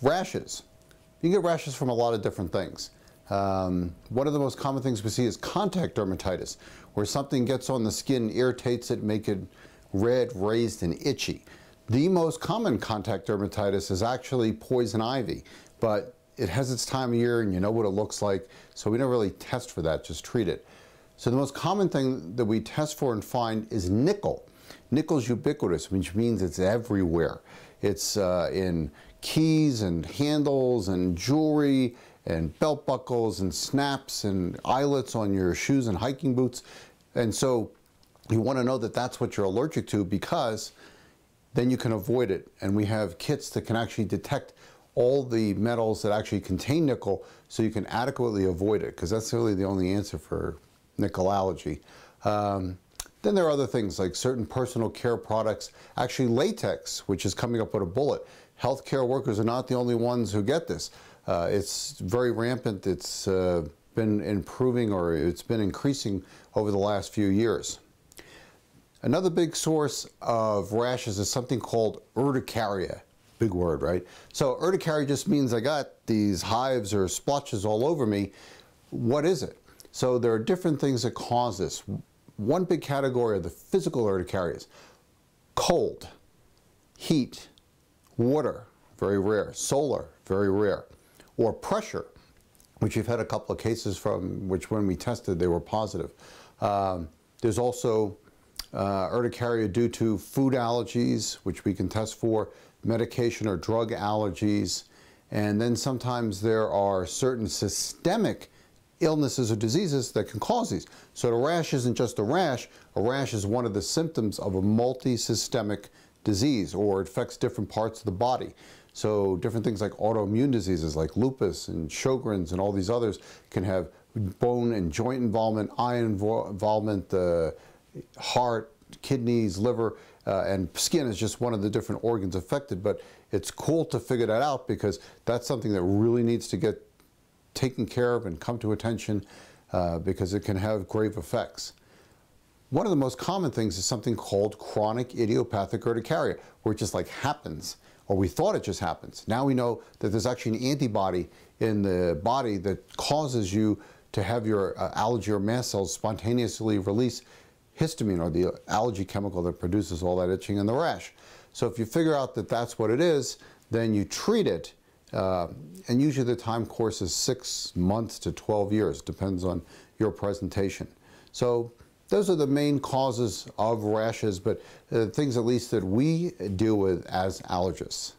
Rashes. You get rashes from a lot of different things. One of the most common things we see is contact dermatitis, where something gets on the skin, irritates it, make it red, raised, and itchy. The most common contact dermatitis is actually poison ivy, but it has its time of year and you know what it looks like, so we don't really test for that, just treat it. So the most common thing that we test for and find is nickel. Nickel's ubiquitous, which means it's everywhere. It's in keys and handles and jewelry and belt buckles and snaps and eyelets on your shoes and hiking boots. And so you want to know that that's what you're allergic to, because then you can avoid it. And we have kits that can actually detect all the metals that actually contain nickel, so you can adequately avoid it, because that's really the only answer for nickel allergy. Then there are other things like certain personal care products, actually latex, which is coming up with a bullet. Healthcare workers are not the only ones who get this. It's very rampant. It's been improving, or it's been increasing over the last few years. Another big source of rashes is something called urticaria. Big word, right? So urticaria just means I got these hives or splotches all over me. What is it? So there are different things that cause this. One big category are the physical urticarias. Cold, heat, water, very rare. Solar, very rare. Or pressure, which we've had a couple of cases from, which when we tested, they were positive. There's also urticaria due to food allergies, which we can test for, medication or drug allergies, and then sometimes there are certain systemic illnesses or diseases that can cause these. So the rash isn't just a rash is one of the symptoms of a multi-systemic disease, or it affects different parts of the body. So different things like autoimmune diseases like lupus and Sjogren's and all these others can have bone and joint involvement, eye involvement, the heart, kidneys, liver, and skin is just one of the different organs affected. But it's cool to figure that out, because that's something that really needs to get taken care of and come to attention, because it can have grave effects. One of the most common things is something called chronic idiopathic urticaria, where it just like happens, or we thought it just happens. Now we know that there's actually an antibody in the body that causes you to have your allergy or mast cells spontaneously release histamine, or the allergy chemical that produces all that itching and the rash. So if you figure out that that's what it is, then you treat it, and usually the time course is 6 months to 12 years, depends on your presentation. So those are the main causes of rashes, but things at least that we deal with as allergists.